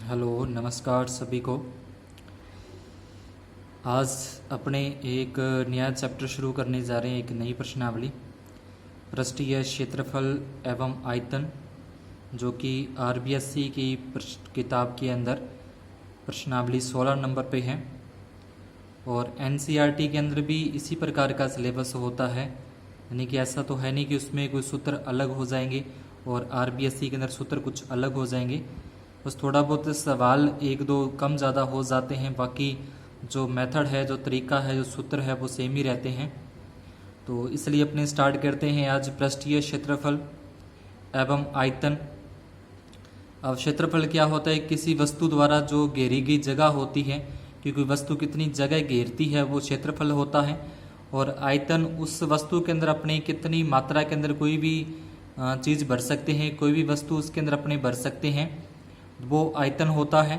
Hello, नमस्कार सभी को। आज अपने एक नया चैप्टर शुरू करने जा रहे हैं, एक नई प्रश्नावली पृष्ठीय क्षेत्रफल एवं आयतन, जो कि आरबीएससी की किताब के अंदर प्रश्नावली 16 नंबर पे है। और एनसीईआरटी के अंदर भी इसी प्रकार का सिलेबस होता है, यानी कि ऐसा तो है नहीं कि उसमें कोई सूत्र अलग हो जाएंगे और आरबीएससी के अंदर सूत्र कुछ अलग हो जाएंगे। बस थोड़ा बहुत सवाल एक दो कम ज़्यादा हो जाते हैं, बाकी जो मेथड है, जो तरीका है, जो सूत्र है वो सेम ही रहते हैं। तो इसलिए अपने स्टार्ट करते हैं आज पृष्ठीय क्षेत्रफल एवं आयतन। अब क्षेत्रफल क्या होता है? किसी वस्तु द्वारा जो घेरी गई जगह होती है, क्योंकि वस्तु कितनी जगह घेरती है वो क्षेत्रफल होता है। और आयतन उस वस्तु के अंदर अपनी कितनी मात्रा के अंदर कोई भी चीज़ भर सकते हैं, कोई भी वस्तु उसके अंदर अपने भर सकते हैं, वो आयतन होता है।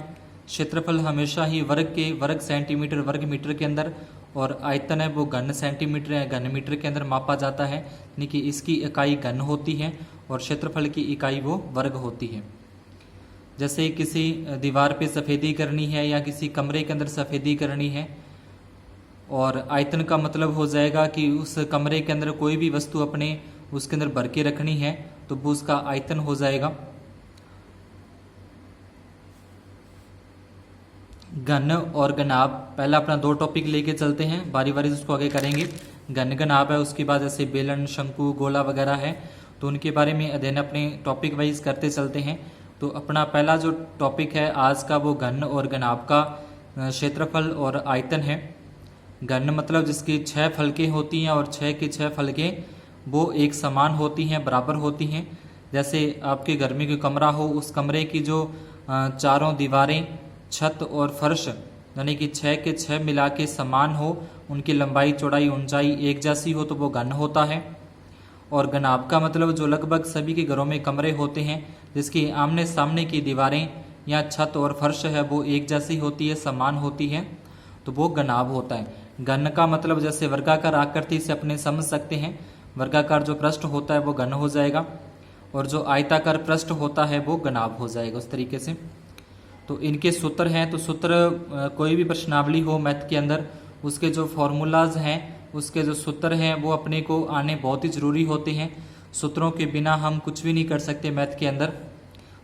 क्षेत्रफल हमेशा ही वर्ग सेंटीमीटर, वर्ग मीटर के अंदर, और आयतन है वो घन सेंटीमीटर या घन मीटर के अंदर मापा जाता है, यानी कि इसकी इकाई घन होती है और क्षेत्रफल की इकाई वो वर्ग होती है। जैसे किसी दीवार पे सफ़ेदी करनी है या किसी कमरे के अंदर सफ़ेदी करनी है, और आयतन का मतलब हो जाएगा कि उस कमरे के अंदर कोई भी वस्तु अपने उसके अंदर भर के रखनी है, तो वो उसका आयतन हो जाएगा। घन और घनाभ, पहला अपना दो टॉपिक लेके चलते हैं, बारी बारी से उसको आगे करेंगे। घन घनाभ है, उसके बाद जैसे बेलन, शंकु, गोला वगैरह है, तो उनके बारे में अध्ययन अपने टॉपिक वाइज करते चलते हैं। तो अपना पहला जो टॉपिक है आज का वो घन और घनाभ का क्षेत्रफल और आयतन है। घन मतलब जिसकी 6 फलकें होती हैं और 6 की 6 फलकें वो एक समान होती हैं, बराबर होती हैं। जैसे आपके घर में कोई कमरा हो, उस कमरे की जो चारों दीवारें, छत और फर्श, यानी कि 6 के 6 मिला के समान हो, उनकी लंबाई, चौड़ाई, ऊंचाई एक जैसी हो, तो वो घन होता है। और घनाभ का मतलब जो लगभग सभी के घरों में कमरे होते हैं, जिसकी आमने सामने की दीवारें या छत और फर्श है वो एक जैसी होती है, समान होती है, तो वो घनाभ होता है। घन का मतलब जैसे वर्गाकार आकृति से अपने समझ सकते हैं, वर्गाकार जो पृष्ठ होता है वो घन हो जाएगा, और जो आयताकार पृष्ठ होता है वो घनाभ हो जाएगा, उस तरीके से। तो इनके सूत्र हैं, तो सूत्र कोई भी प्रश्नावली हो मैथ के अंदर, उसके जो फॉर्मूलाज हैं, उसके जो सूत्र हैं वो अपने को आने बहुत ही ज़रूरी होते हैं। सूत्रों के बिना हम कुछ भी नहीं कर सकते मैथ के अंदर।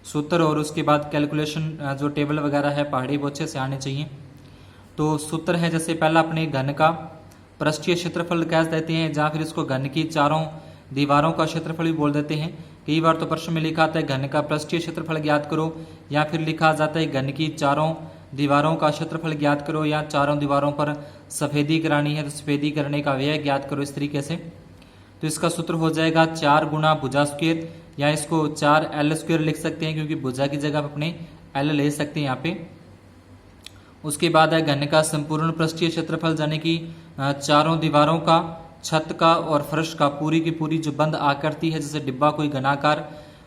सूत्र और उसके बाद कैलकुलेशन, जो टेबल वगैरह है पहाड़ी, वो अच्छे से आने चाहिए। तो सूत्र है जैसे पहला अपने घन का पृष्ठीय क्षेत्रफल कह देते हैं, जहाँ फिर इसको घन की चारों दीवारों का क्षेत्रफल भी बोल देते हैं। कई बार तो प्रश्न में लिखा आता है घन का पृष्ठीय क्षेत्रफल ज्ञात करो, या फिर लिखा जाता है घन की चारों दीवारों का क्षेत्रफल ज्ञात करो, या चारों दीवारों पर सफ़ेदी करानी है तो सफ़ेदी करने का व्यय ज्ञात करो, इस तरीके से। तो इसका सूत्र हो जाएगा 4 गुना भुजा स्क्वायर, या इसको 4L स्क्वायर लिख सकते हैं, क्योंकि भुजा की जगह अपने L ले सकते हैं यहाँ पे। उसके बाद है घन का संपूर्ण पृष्ठीय क्षेत्रफल, यानी कि चारों दीवारों का, छत का और फर्श का, पूरी की पूरी जो बंद आकृति है, जैसे डिब्बा कोई घनाकार,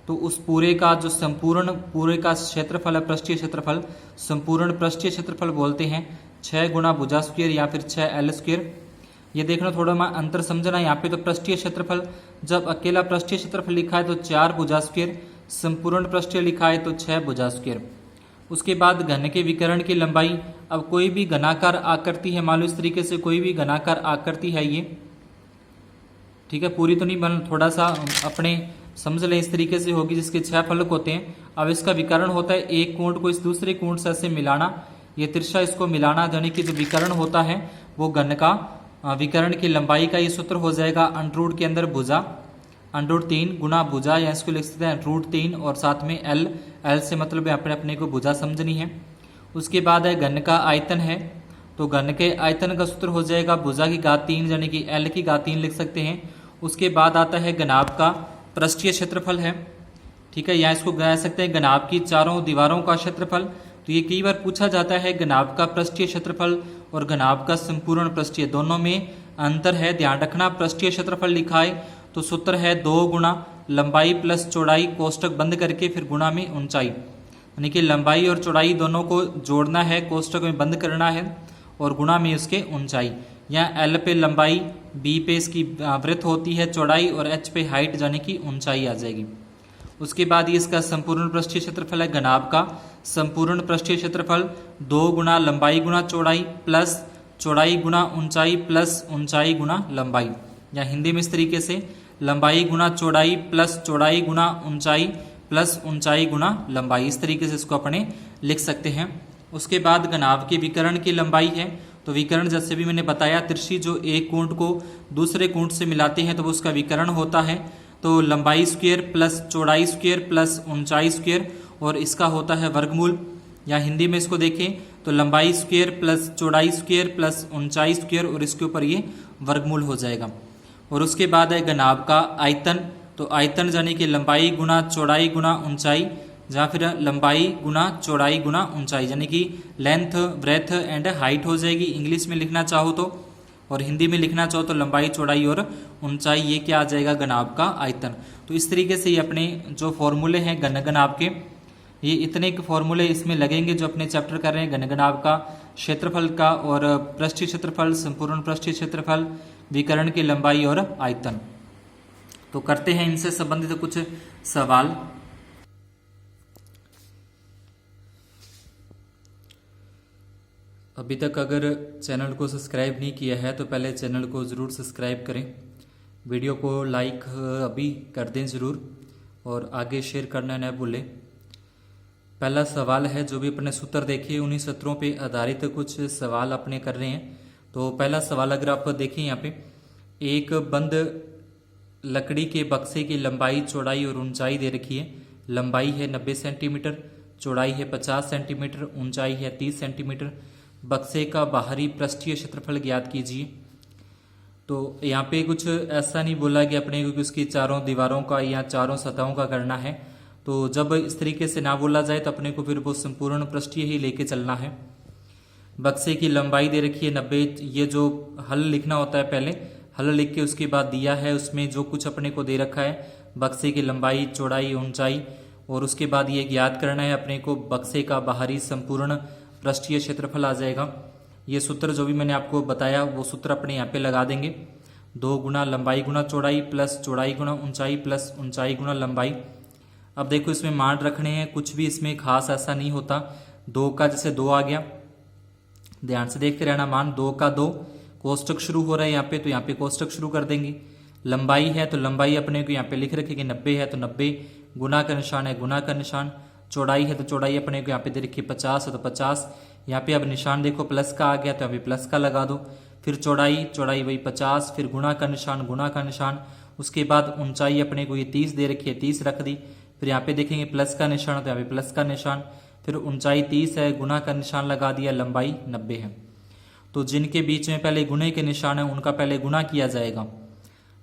तो उस पूरे का जो संपूर्ण पूरे का क्षेत्रफल है, पृष्ठीय क्षेत्रफल, संपूर्ण पृष्ठीय क्षेत्रफल बोलते हैं। 6 गुना भुजा स्क्वायर या फिर 6L स्क्वायर। ये देखना, थोड़ा मैं अंतर समझना। यहाँ पे तो पृष्ठीय क्षेत्रफल, जब अकेला पृष्ठीय क्षेत्रफल लिखा है तो 4 भुजा स्क्वायर, संपूर्ण पृष्ठीय लिखा है तो 6 भुजा स्क्वायर। उसके बाद घन के विकर्ण की लंबाई, अब कोई भी घनाकार आकृति है, मान लो इस तरीके से कोई भी घनाकार आकृति है ये, ठीक है, पूरी तो नहीं बन, थोड़ा सा अपने समझ लें, इस तरीके से होगी, जिसके 6 फलक होते हैं। अब इसका विकर्ण होता है एक कोण को इस दूसरे कोण से ऐसे मिलाना, ये तिरछा इसको मिलाना, यानी कि जो विकर्ण होता है वो घन का विकर्ण की लंबाई का ये सूत्र हो जाएगा √, के अंदर भुजा, √3 गुना भुजा, या इसको लिख सकते हैं √3, और साथ में L से मतलब अपने को भुजा समझनी है। उसके बाद है घन का आयतन है, तो घन के आयतन का सूत्र हो जाएगा भुजा की घात 3, यानी कि L की घात 3 लिख सकते हैं। उसके बाद आता है घनाभ का पृष्ठीय क्षेत्रफल है, ठीक है, या इसको कह सकते हैं घनाभ की चारों दीवारों का क्षेत्रफल। तो ये कई बार पूछा जाता है, घनाभ का पृष्ठीय क्षेत्रफल और घनाभ का संपूर्ण पृष्ठीय, दोनों में अंतर है, ध्यान रखना। पृष्ठीय क्षेत्रफल लिखा है तो सूत्र है 2 गुना लंबाई प्लस चौड़ाई, कोष्टक बंद करके फिर गुणा में ऊंचाई, यानी कि लंबाई और चौड़ाई दोनों को जोड़ना है, कोष्टक में बंद करना है, और गुणा में उसके ऊंचाई। यहाँ L पे लंबाई, B पे इसकी वृत्त होती है चौड़ाई, और H पे हाइट, यानी कि ऊंचाई आ जाएगी। उसके बाद ये इसका संपूर्ण पृष्ठीय क्षेत्रफल है घनाभ का संपूर्ण पृष्ठीय क्षेत्रफल 2 गुना लंबाई गुना चौड़ाई प्लस चौड़ाई गुना ऊंचाई प्लस ऊंचाई गुना लंबाई, या हिंदी में इस तरीके से लंबाई गुना चौड़ाई प्लस चौड़ाई गुना ऊंचाई प्लस ऊंचाई गुना लंबाई, इस तरीके से इसको अपने लिख सकते हैं। उसके बाद घनाभ के विकर्ण की लंबाई है, तो विकर्ण जैसे भी मैंने बताया त्रिशी जो एक कोण को दूसरे कोण से मिलाते हैं तो वो उसका विकर्ण होता है। तो लंबाई स्क्वायर प्लस चौड़ाई स्क्वायर प्लस ऊंचाई स्क्वायर और इसका होता है वर्गमूल, या हिंदी में इसको देखें तो लंबाई स्क्वायर प्लस चौड़ाई स्क्वायर प्लस ऊंचाई स्क्वायर और इसके ऊपर ये वर्गमूल हो जाएगा। और उसके बाद है घनाभ का आयतन, तो आयतन यानी कि लंबाई गुना चौड़ाई गुना ऊंचाई, या फिर लंबाई गुना चौड़ाई गुना ऊंचाई, यानी कि लेंथ ब्रेथ एंड हाइट हो जाएगी इंग्लिश में लिखना चाहो तो, और हिंदी में लिखना चाहो तो लंबाई चौड़ाई और ऊंचाई, ये क्या आ जाएगा घनाभ का आयतन। तो इस तरीके से ये अपने जो फॉर्मूले हैं घनाभ के, ये इतने फॉर्मूले इसमें लगेंगे जो अपने चैप्टर कर रहे हैं घनाभ का, क्षेत्रफल का और पृष्ठीय क्षेत्रफल, संपूर्ण पृष्ठीय क्षेत्रफल, विकर्ण की लंबाई और आयतन। तो करते हैं इनसे संबंधित कुछ सवाल। अभी तक अगर चैनल को सब्सक्राइब नहीं किया है तो पहले चैनल को ज़रूर सब्सक्राइब करें, वीडियो को लाइक अभी कर दें ज़रूर और आगे शेयर करना न भूलें। पहला सवाल है, जो भी अपने सूत्र देखे उन्हीं सूत्रों पे आधारित कुछ सवाल अपने कर रहे हैं। तो पहला सवाल अगर आप देखें यहाँ पे, एक बंद लकड़ी के बक्से की लंबाई चौड़ाई और ऊंचाई दे रखी है। लंबाई है 90 सेंटीमीटर, चौड़ाई है 50 सेंटीमीटर, ऊंचाई है 30 सेंटीमीटर। बक्से का बाहरी पृष्ठीय क्षेत्रफल ज्ञात कीजिए। तो यहाँ पे कुछ ऐसा नहीं बोला कि अपने क्योंकि उसकी चारों दीवारों का या चारों सतहों का करना है। तो जब इस तरीके से ना बोला जाए तो अपने को फिर वो संपूर्ण पृष्ठीय ही लेके चलना है। बक्से की लंबाई दे रखी है 90, ये जो हल लिखना होता है पहले हल लिख के उसके बाद दिया है उसमें जो कुछ अपने को दे रखा है बक्से की लंबाई चौड़ाई ऊंचाई, और उसके बाद ये ज्ञात करना है अपने को बक्से का बाहरी संपूर्ण पृष्ठीय क्षेत्रफल आ जाएगा। ये सूत्र जो भी मैंने आपको बताया वो सूत्र अपने यहाँ पे लगा देंगे। 2 गुना लंबाई गुना चौड़ाई प्लस चौड़ाई गुना ऊंचाई प्लस ऊंचाई गुना लंबाई। अब देखो इसमें मान रखने हैं, कुछ भी इसमें खास ऐसा नहीं होता। 2 का जैसे 2 आ गया, ध्यान से देखते रहना, मान 2 का 2, कोष्टक शुरू हो रहा है यहाँ पे तो यहाँ पे कोष्टक शुरू कर देंगे। लंबाई है तो लंबाई अपने को यहाँ पे लिख रखेगी 90 है तो 90, गुना का निशान है गुना का निशान। चौड़ाई है तो चौड़ाई अपने को यहाँ पे दे रखी है 50 है तो 50, यहाँ पे अब निशान देखो प्लस का आ गया तो अभी प्लस का लगा दो। फिर चौड़ाई चौड़ाई वही 50, फिर गुना का निशान गुना का निशान। उसके बाद ऊंचाई अपने को ये 30 दे रखी है 30 रख दी। फिर यहाँ पे देखेंगे प्लस का निशान तो यहाँ पे प्लस का निशान। फिर ऊंचाई 30 है गुना का निशान लगा दिया, लंबाई 90 है। तो जिनके बीच में पहले गुणे के निशान है उनका पहले गुना किया जाएगा।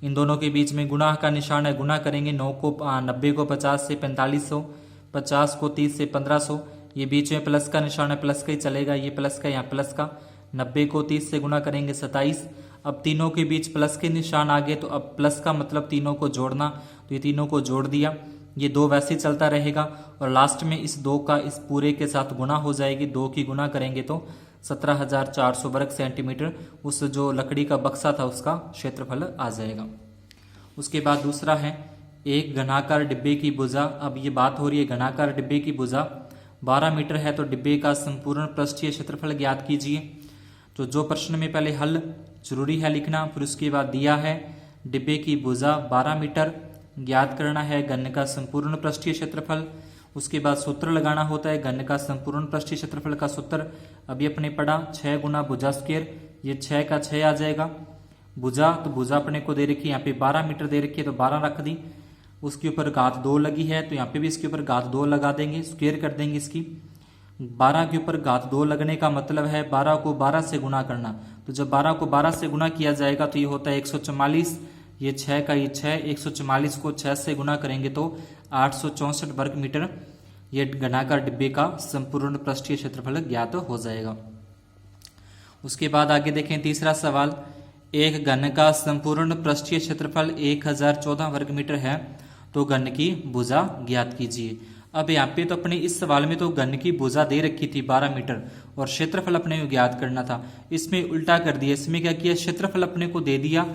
इन दोनों के बीच में गुना का निशान है, गुना करेंगे 90 को 50 से 4500, 50 को 30 से 1500। ये बीच में प्लस का निशान है, प्लस का ही चलेगा, ये प्लस का यहाँ प्लस का। 90 को 30 से गुना करेंगे 27। अब तीनों के बीच प्लस के निशान आ गए तो अब प्लस का मतलब तीनों को जोड़ना, तो ये तीनों को जोड़ दिया। ये 2 वैसे ही चलता रहेगा और लास्ट में इस 2 का इस पूरे के साथ गुना हो जाएगी। 2 की गुना करेंगे तो 17,400 वर्ग सेंटीमीटर उस जो लकड़ी का बक्सा था उसका क्षेत्रफल आ जाएगा। उसके बाद दूसरा है, एक घनाकार डिब्बे की भुजा। अब ये बात हो रही है घनाकार डिब्बे की भुजा 12 मीटर है तो डिब्बे का संपूर्ण पृष्ठीय क्षेत्रफल ज्ञात कीजिए। तो जो प्रश्न में पहले हल जरूरी है लिखना, फिर उसके बाद दिया है डिब्बे की भुजा 12 मीटर, ज्ञात करना है घन का संपूर्ण पृष्ठीय क्षेत्रफल। उसके बाद सूत्र लगाना होता है घन का संपूर्ण पृष्ठीय क्षेत्रफल का सूत्र अभी अपने पढ़ा 6 गुना भुजा स्क्वायर, ये 6 का 6 आ जाएगा। भुजा तो भुजा अपने को दे रखी है यहाँ पे 12 मीटर दे रखी है तो 12 रख दी। उसके ऊपर घात 2 लगी है तो यहाँ पे भी इसके ऊपर घात 2 लगा देंगे, स्क्वायर कर देंगे इसकी। 12 के ऊपर घात 2 लगने का मतलब है 12 को 12 से गुना करना। तो जब 12 को 12 से गुना किया जाएगा तो ये होता है 144। ये 6 का ये 6, 144 को 6 से गुना करेंगे तो 864 वर्ग मीटर ये घनाकार डिब्बे का संपूर्ण पृष्ठीय क्षेत्रफल ज्ञात हो जाएगा। उसके बाद आगे देखें तीसरा सवाल, एक घन का संपूर्ण पृष्ठीय क्षेत्रफल 1014 वर्ग मीटर है तो घन की भुजा ज्ञात कीजिए। अब यहाँ पे तो अपने इस सवाल में तो घन की भुजा दे रखी थी 12 मीटर और क्षेत्रफल अपने को ज्ञात करना था, इसमें उल्टा कर दिया। इसमें क्या किया, क्षेत्रफल अपने को दे दिया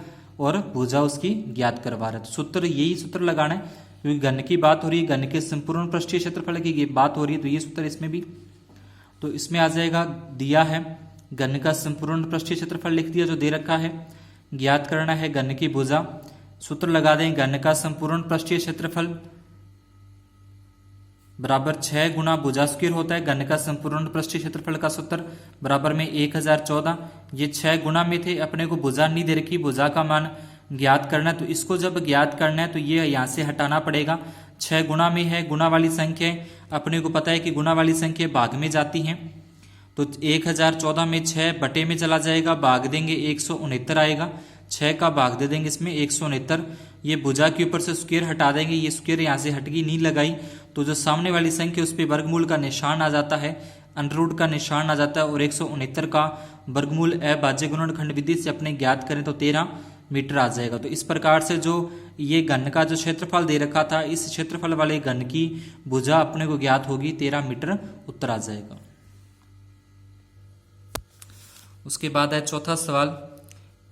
और भुजा उसकी ज्ञात करवा रहा है। तो सूत्र यही सूत्र लगाना है, क्योंकि घन की बात हो रही है, घन के संपूर्ण पृष्ठीय क्षेत्रफल की बात हो रही है, तो ये सूत्र इसमें भी, तो इसमें आ जाएगा, दिया है घन का संपूर्ण पृष्ठीय क्षेत्रफल लिख दिया जो दे रखा है, ज्ञात करना है घन की भुजा, सूत्र लगा दें, घन का संपूर्ण पृष्ठीय क्षेत्रफल बराबर 6 गुना भुजा स्क्वायर होता है। घन का संपूर्ण पृष्ठीय क्षेत्रफल का सूत्र बराबर में 1014, ये 6 गुना में थे, अपने को भुजा नहीं दे रखी, भुजा का मान ज्ञात करना है, तो इसको जब ज्ञात करना है तो ये यहाँ से हटाना पड़ेगा, 6 गुना में है, गुना वाली संख्या है, अपने को पता है कि गुना वाली संख्या भाग में जाती हैं, तो 1014 में 6 बटे में चला जाएगा, भाग देंगे 169 आएगा, 6 का भाग दे देंगे इसमें 169, ये भुजा के ऊपर से स्क्वायर हटा देंगे, ये स्क्वायर यहाँ से हटगी नहीं लगाई, तो जो सामने वाली संख्या उस पर वर्गमूल का निशान आ जाता है, अंडररूट का निशान आ जाता है, और 169 का वर्गमूल अभाज्य गुणनखंड विधि से अपने ज्ञात करें तो 13 मीटर आ जाएगा। तो इस प्रकार से जो ये घन का जो क्षेत्रफल दे रखा था, इस क्षेत्रफल वाले घन की भुजा अपने को ज्ञात होगी, 13 मीटर उत्तर आ जाएगा। उसके बाद है चौथा सवाल,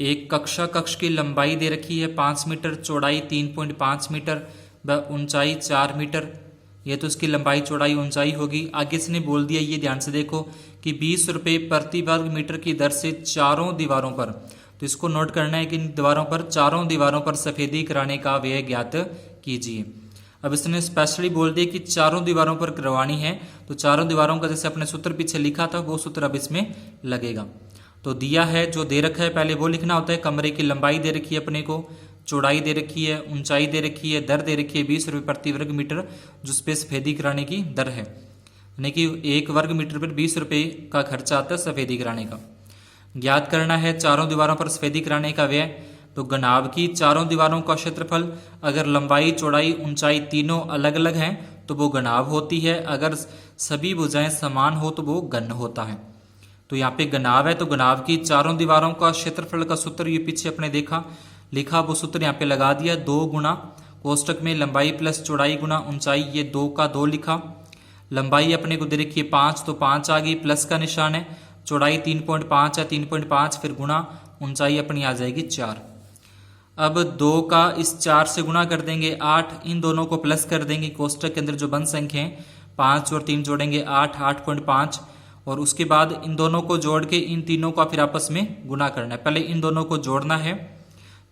एक कक्षा कक्ष की लंबाई दे रखी है 5 मीटर, चौड़ाई 3.5 मीटर व ऊंचाई 4 मीटर, ये तो उसकी लंबाई चौड़ाई ऊंचाई होगी। आगे इसने बोल दिया, ये ध्यान से देखो कि 20 रुपये प्रति वर्ग मीटर की दर से चारों दीवारों पर, तो इसको नोट करना है कि इन दीवारों पर, चारों दीवारों पर सफेदी कराने का व्यय ज्ञात कीजिए। अब इसने स्पेशली बोल दिया कि चारों दीवारों पर करवानी है, तो चारों दीवारों का जैसे अपने सूत्र पीछे लिखा था वो सूत्र अब इसमें लगेगा। तो दिया है, जो दे रखा है पहले वो लिखना होता है, कमरे की लंबाई दे रखी है अपने को, चौड़ाई दे रखी है, ऊंचाई दे रखी है, दर दे रखी है 20 रुपये प्रति वर्ग मीटर, जो उस पर सफेदी कराने की दर है, यानी कि 1 वर्ग मीटर पर 20 रुपये का खर्चा आता है सफेदी कराने का। ज्ञात करना है चारों दीवारों पर सफेदी कराने का व्यय, तो घनाभ की चारों दीवारों का क्षेत्रफल, अगर लंबाई चौड़ाई ऊंचाई तीनों अलग अलग हैं तो वो घनाभ होती है, अगर सभी भुजाएं समान हो तो वो घन होता है। तो यहाँ पे घनाभ है, तो घनाभ की चारों दीवारों का क्षेत्रफल का सूत्र ये पीछे अपने देखा लिखा, वो सूत्र यहाँ पे लगा दिया, 2 गुना कोष्टक में लंबाई प्लस चौड़ाई गुना ऊंचाई, ये 2 का 2 लिखा, लंबाई अपने को दे रखी है 5, तो 5 आ गई, प्लस का निशान है, चौड़ाई 3.5 है, 3.5 फिर गुना ऊंचाई अपनी आ जाएगी 4। अब 2 का इस 4 से गुना कर देंगे 8, इन दोनों को प्लस कर देंगे, कोष्टक के अंदर जो बंद संख्या है 5 और 3 जोड़ेंगे 8, 8.5, और उसके बाद इन दोनों को जोड़ के इन तीनों का फिर आपस में गुना करना है। पहले इन दोनों को जोड़ना है,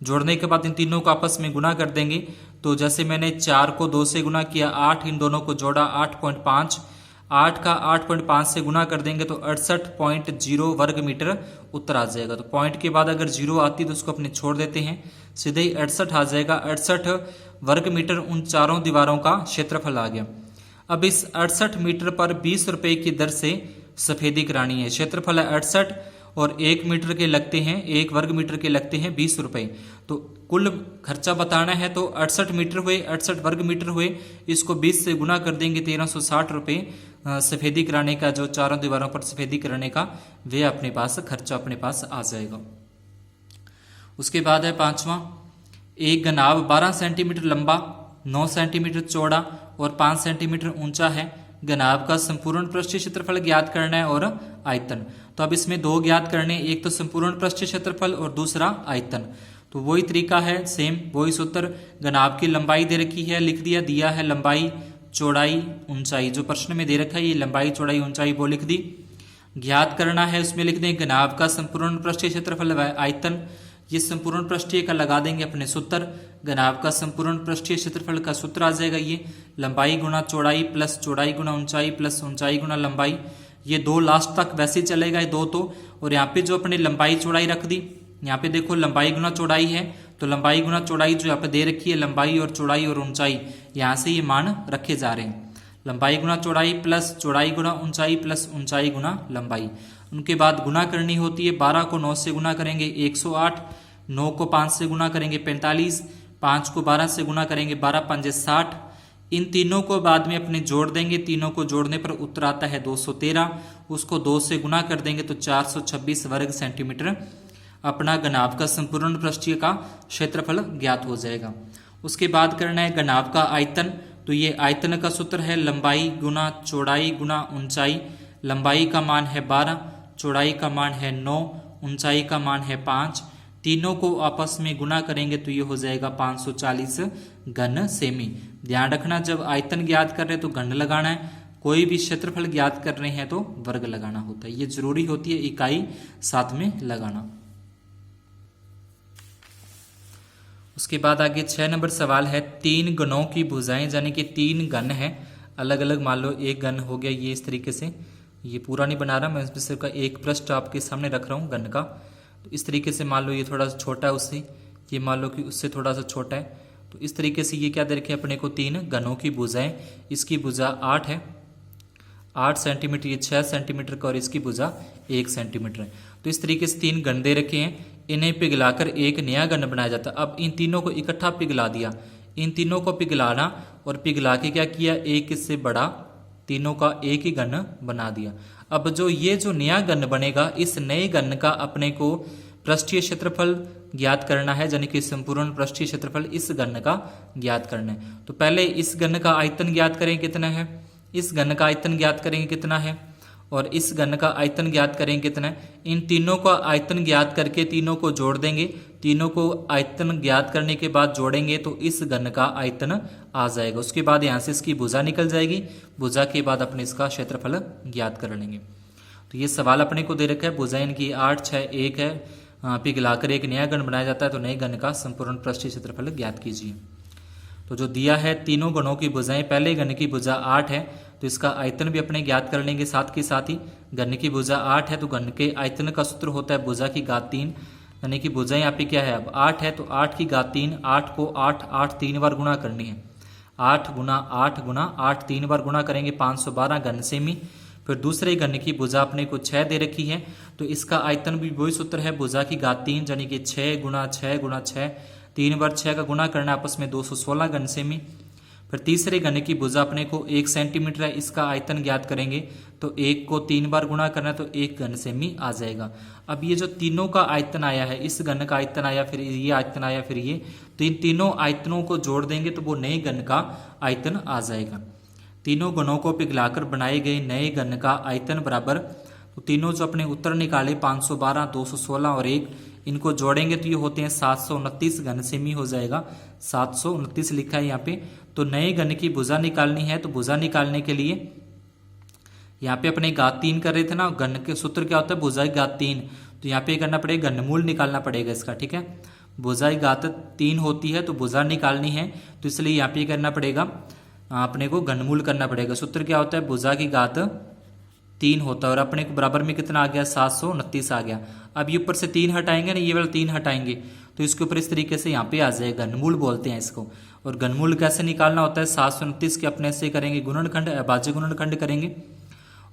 जोड़ने के बाद इन तीनों को आपस में गुना कर देंगे, तो जैसे मैंने 4 को 2 से गुना किया, 8 इन दोनों को जोड़ा 8.5, 8 का 8.5 से गुना कर देंगे तो 68.0 वर्ग मीटर उत्तर आ जाएगा। तो पॉइंट के बाद अगर 0 आती तो उसको अपने छोड़ देते हैं, सीधे ही 68 आ जाएगा, 68 वर्ग मीटर उन चारों दीवारों का क्षेत्रफल आ गया। अब इस 68 मीटर पर 20 रुपये की दर से सफेदी करानी है, क्षेत्रफल है 68 और 1 मीटर के लगते हैं, 1 वर्ग मीटर के लगते हैं 20 रुपये, तो कुल खर्चा बताना है, तो 68 मीटर हुए, 68 वर्ग मीटर हुए, इसको 20 से गुना कर देंगे, 1360 रुपये सफेदी कराने का, जो चारों दीवारों पर सफेदी कराने का वे अपने पास खर्चा अपने पास आ जाएगा। उसके बाद है पांचवा, एक घनाभ 12 सेंटीमीटर लंबा, 9 सेंटीमीटर चौड़ा और 5 सेंटीमीटर ऊंचा है, घनाभ का संपूर्ण पृष्ठीय क्षेत्रफल ज्ञात करना है और आयतन। तो अब इसमें 2 ज्ञात करने, एक तो संपूर्ण पृष्ठीय क्षेत्रफल और दूसरा आयतन। तो वही तरीका है, सेम वही सूत्र, घनाभ की लंबाई दे रखी है, लिख दिया, दिया है लंबाई चौड़ाई ऊंचाई, जो प्रश्न में दे रखा है ये लंबाई चौड़ाई ऊंचाई वो लिख दी। ज्ञात करना है, उसमें लिख दें घनाभ का संपूर्ण पृष्ठीय क्षेत्रफल आयतन, ये संपूर्ण पृष्ठीय का लगा देंगे अपने सूत्र, घनाभ का संपूर्ण पृष्ठीय क्षेत्रफल का सूत्र आ जाएगा ये लंबाई गुना चौड़ाई प्लस चौड़ाई गुना ऊंचाई प्लस ऊंचाई गुना लंबाई, ये 2 लास्ट तक वैसे ही चलेगा ये 2 तो, और यहाँ पे जो अपने लंबाई चौड़ाई रख दी, यहाँ पे देखो लंबाई गुना चौड़ाई है, तो लंबाई गुना चौड़ाई जो यहाँ पे दे रखी है, लंबाई और चौड़ाई और ऊंचाई, यहाँ से ये मान रखे जा रहे हैं, लंबाई गुना चौड़ाई प्लस चौड़ाई गुना ऊंचाई प्लस ऊंचाई गुना लंबाई। उनके बाद गुना करनी होती है, 12 को 9 से गुना करेंगे 108, 9 को 5 से गुना करेंगे 45, 5 को 12 से गुना करेंगे 12 पंजे 60, इन तीनों को बाद में अपने जोड़ देंगे, तीनों को जोड़ने पर उत्तर आता है 213, उसको 2 से गुना कर देंगे तो 426 वर्ग सेंटीमीटर अपना घनाभ का संपूर्ण पृष्ठीय का क्षेत्रफल ज्ञात हो जाएगा। उसके बाद करना है घनाभ का आयतन, तो ये आयतन का सूत्र है लंबाई गुना चौड़ाई गुना ऊंचाई, लंबाई का मान है 12, चौड़ाई का मान है 9, ऊंचाई का मान है 5, तीनों को आपस में गुना करेंगे तो ये हो जाएगा 540 घन सेमी। ध्यान रखना जब आयतन ज्ञात कर रहे हैं तो घन लगाना है, कोई भी क्षेत्रफल ज्ञात कर रहे हैं तो वर्ग लगाना होता है। ये जरूरी होती है इकाई साथ में लगाना। उसके बाद आगे 6 नंबर सवाल है, 3 घनों की भुजाएं, यानी कि 3 घन है अलग अलग। मान लो एक घन हो गया ये इस तरीके से, ये पूरा नहीं बना रहा मैं, इसमें सिर्फ एक पृष्ठ आपके सामने रख रहा हूँ घन का। तो इस तरीके से मान लो ये थोड़ा सा छोटा है उससे, ये मान लो कि उससे थोड़ा सा छोटा है। तो इस तरीके से ये क्या दे रखे अपने को 3 घनों की भुजाएं। इसकी भुजा 8 है, 8 सेंटीमीटर, ये 6 सेंटीमीटर का, और इसकी भुजा 1 सेंटीमीटर है। तो इस तरीके से 3 घन दे रखे हैं, इन्हें पिघलाकर एक नया घन बनाया जाता है। अब इन तीनों को इकट्ठा पिघला दिया, इन तीनों को पिघलाना और पिघला के क्या किया, एक इससे बड़ा तीनों का एक ही घन बना दिया। अब जो नया घन बनेगा, इस नए घन का अपने को पृष्ठीय क्षेत्रफल ज्ञात करना है, यानी कि संपूर्ण पृष्ठीय क्षेत्रफल इस घन का ज्ञात करना है। तो पहले इस घन का आयतन ज्ञात करें कितना है, इस घन का आयतन ज्ञात करेंगे कितना है, और इस घन का आयतन ज्ञात करेंगे कितना है। इन तीनों का आयतन ज्ञात करके तीनों को जोड़ देंगे, तीनों को आयतन ज्ञात करने के बाद जोड़ेंगे तो इस घन का आयतन आ जाएगा। उसके बाद यहाँ से इसकी भुजा निकल जाएगी, भुजा के बाद अपने इसका क्षेत्रफल ज्ञात कर लेंगे। तो ये सवाल अपने को दे रखा है, भुजा इनकी 8, 6, 1 है, पिघलाकर एक नया घन बनाया जाता है, तो नए घन का संपूर्ण पृष्ठीय क्षेत्रफल ज्ञात कीजिए। तो जो दिया है तीनों घनों की भुजाएं, पहले घन की भुजा 8 है तो इसका आयतन भी अपने ज्ञात कर लेंगे साथ के साथ ही। घन की भुजा 8 है तो घन के आयतन का सूत्र होता है भुजा की घात 3, यानी कि भुजा यहाँ पे क्या है, अब 8 है तो 8 की घात 3, 8 को 8 3 बार गुणा करनी है, 8 गुना 8 गुना 8 3 बार गुणा करेंगे, 512 घन सेमी। फिर दूसरे घन की भुजा अपने को 6 दे रखी है, तो इसका आयतन भी वही सूत्र है भुजा की घात 3, यानी कि 6 गुना 6 गुना 6, 3 बार 6 का गुणा करना आपस में 216 घन सेमी। फिर तीसरे घन की भुजा अपने को 1 सेंटीमीटर है, इसका आयतन ज्ञात करेंगे तो 1 को 3 बार गुणा करना है तो 1 घन सेमी आ जाएगा। अब ये जो तीनों का आयतन आया है, इस घन का आयतन आया, फिर ये आयतन आया, फिर ये, तो इन तीनों आयतनों को जोड़ देंगे तो वो नए घन का आयतन आ जाएगा। तीनों घनों को पिघलाकर बनाए गए नए घन का आयतन बराबर, तो तीनों जो अपने उत्तर निकाले 512, 216 और 1, इनको जोड़ेंगे तो ये होते हैं 729 घन सेमी हो जाएगा, 729 लिखा है यहाँ पे। तो नए घन की भुजा निकालनी है, तो भुजा निकालने के लिए यहाँ पे अपने घात 3 कर रहे थे ना, घन के सूत्र क्या होता है भुजा की घात 3, तो यहाँ पे करना पड़ेगा घनमूल निकालना पड़ेगा इसका, ठीक है। भुजा की घात 3 होती है तो भुजा निकालनी है, तो इसलिए यहाँ पे करना पड़ेगा अपने को घनमूल करना पड़ेगा। सूत्र क्या होता है भुजा की घात 3 होता है, और अपने को बराबर में कितना आ गया 729 आ गया। अब ये ऊपर से 3 हटाएंगे ना, ये वाला 3 हटाएंगे तो इसके ऊपर इस तरीके से यहाँ पे आ जाएगा, घनमूल बोलते हैं इसको। और घनमूल कैसे निकालना होता है, 729 के अपने से करेंगे गुणनखंड, अभाज्य गुणनखंड करेंगे,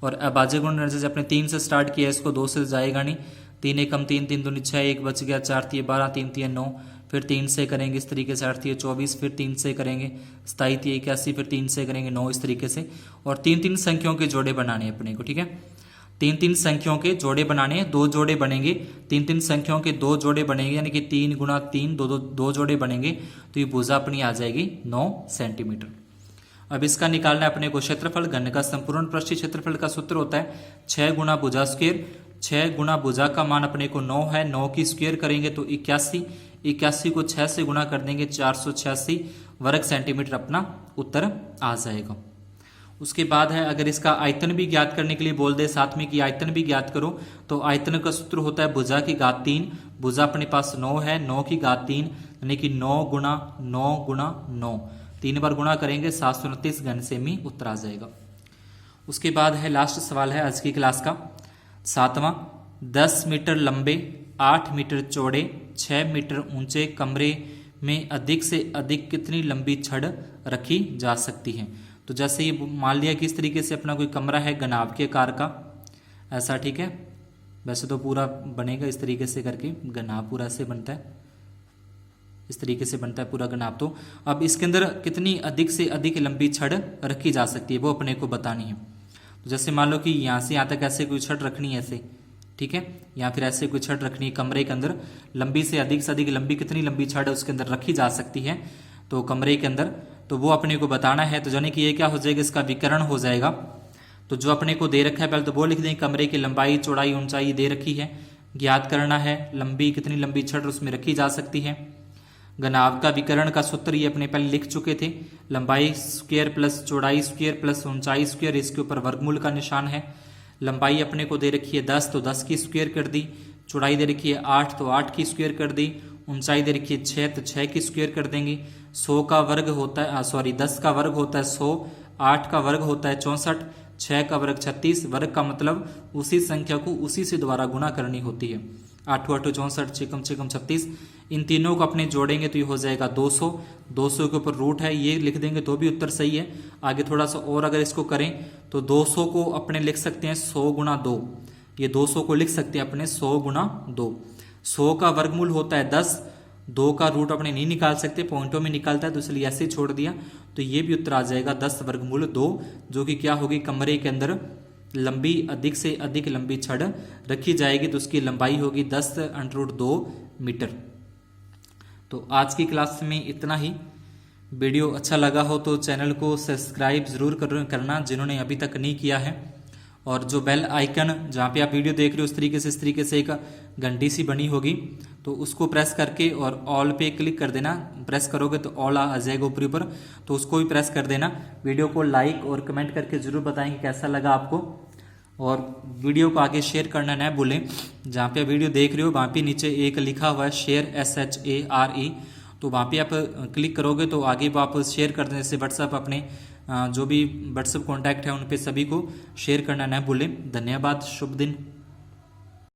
और अभाज्य गुणनखंड जैसे अपने 3 से स्टार्ट किया, इसको 2 से जाएगा नहीं, 3 एकम 3, 3 दूनी 6, 1 बच गया, 4 3 12, 3 3 9, फिर 3 से करेंगे इस तरीके से, 8 3 24, फिर 3 से करेंगे 27 3 81, फिर 3 से करेंगे 9, इस तरीके से। और 3 संख्याओं के जोड़े बनाने हैं अपने को, ठीक है। 3 संख्याओं के जोड़े बनाने हैं, 2 जोड़े बनेंगे, 3 संख्याओं के 2 जोड़े बनेंगे, यानी कि 3 गुणा 3 दो जोड़े बनेंगे, तो ये भुजा अपनी आ जाएगी 9 सेंटीमीटर। अब इसका निकालना है अपने को क्षेत्रफल, घन का संपूर्ण पृष्ठीय क्षेत्रफल का सूत्र होता है 6 गुणा भुजा स्क्वायर, 6 गुणा भुजा का मान अपने को 9 है, 9 की स्क्वायर करेंगे तो 81, 81 को 6 से गुणा कर देंगे 486 वर्ग सेंटीमीटर अपना उत्तर आ जाएगा। उसके बाद है अगर इसका आयतन भी ज्ञात करने के लिए बोल दे साथ में कि आयतन भी ज्ञात करो, तो आयतन का सूत्र होता है भुजा की घात 3, भुजा अपने पास 9 है, 9 की घात 3 यानी कि 9 गुणा 9 गुणा 9, 3 बार गुणा करेंगे 729 घन सेमी उत्तर आ जाएगा। उसके बाद है लास्ट सवाल है आज की क्लास का 7वां, 10 मीटर लंबे 8 मीटर चौड़े 6 मीटर ऊंचे कमरे में अधिक से अधिक कितनी लंबी छड़ रखी जा सकती है। तो जैसे ये मान लिया कि इस तरीके से अपना कोई कमरा है घनाभ के आकार का, ऐसा, ठीक है। वैसे तो पूरा बनेगा इस तरीके से करके, घनाभ पूरा से बनता है, इस तरीके से बनता है पूरा घनाभ। तो अब इसके अंदर कितनी अधिक से अधिक लंबी छड़ रखी जा सकती है वो अपने को बतानी है। तो जैसे मान लो कि यहाँ से यहाँ तक ऐसे कोई छड़ रखनी है ऐसे, ठीक है, या फिर ऐसे कोई छड़ रखनी है कमरे के अंदर, लंबी से अधिक लंबी कितनी लंबी छड़ उसके अंदर रखी जा सकती है तो कमरे के अंदर, तो वो अपने को बताना है। तो यानी कि ये क्या हो जाएगा, इसका विकर्ण हो जाएगा। तो जो अपने को दे रखा है पहले तो वो लिख दें, कमरे की लंबाई चौड़ाई ऊंचाई दे रखी है, ज्ञात करना है लंबी कितनी लंबी छड़ उसमें रखी जा सकती है। घनाभ का विकर्ण का सूत्र ये अपने पहले लिख चुके थे, लंबाई स्क्वायर प्लस चौड़ाई स्क्वायर प्लस ऊंचाई स्क्वायर, इसके ऊपर वर्गमूल का निशान है। लंबाई अपने को दे रखी है 10 तो 10 की स्क्वायर कर दी, चौड़ाई दे रखी है 8 तो 8 की स्क्वायर कर दी, ऊंचाई दे रखी है 6 तो 6 की स्क्वायर कर देंगे। 100 का वर्ग होता है 10 का वर्ग होता है 100, 8 का वर्ग होता है 64, 6 का वर्ग 36, वर्ग का मतलब उसी संख्या को उसी से दोबारा गुणा करनी होती है। 8 8 64, 6 36, इन तीनों को अपने जोड़ेंगे तो ये हो जाएगा 200। 200 के ऊपर रूट है, ये लिख देंगे तो भी उत्तर सही है। आगे थोड़ा सा और अगर इसको करें तो 200 को अपने लिख सकते हैं 100 गुणा 2, ये 200 को लिख सकते हैं अपने 100 गुणा 2। 100 का वर्गमूल होता है 10, 2 का रूट अपने नहीं निकाल सकते, पॉइंटों में निकालता है तो इसलिए ऐसे ही छोड़ दिया, तो ये भी उत्तर आ जाएगा 10 वर्गमूल 2, जो कि क्या होगी, कमरे के अंदर लंबी अधिक से अधिक लंबी छड़ रखी जाएगी तो उसकी लंबाई होगी 10√2 मीटर। तो आज की क्लास में इतना ही। वीडियो अच्छा लगा हो तो चैनल को सब्सक्राइब जरूर करना जिन्होंने अभी तक नहीं किया है, और जो बेल आइकन जहाँ पे आप वीडियो देख रहे हो इस तरीके से एक घंटी सी बनी होगी तो उसको प्रेस करके और ऑल पे क्लिक कर देना। प्रेस करोगे तो ऑल आ जाएगा ऊपर, तो उसको भी प्रेस कर देना। वीडियो को लाइक और कमेंट करके जरूर बताएंगे कैसा लगा आपको, और वीडियो को आगे शेयर करना न भूलें। जहाँ पे वीडियो देख रहे हो वहाँ पे नीचे एक लिखा हुआ है शेयर SHARE, तो वहाँ पे आप क्लिक करोगे तो आगे वो आप शेयर कर दें, जैसे व्हाट्सअप अपने जो भी व्हाट्सअप कॉन्टैक्ट है उन पे सभी को शेयर करना न भूलें। धन्यवाद, शुभ दिन।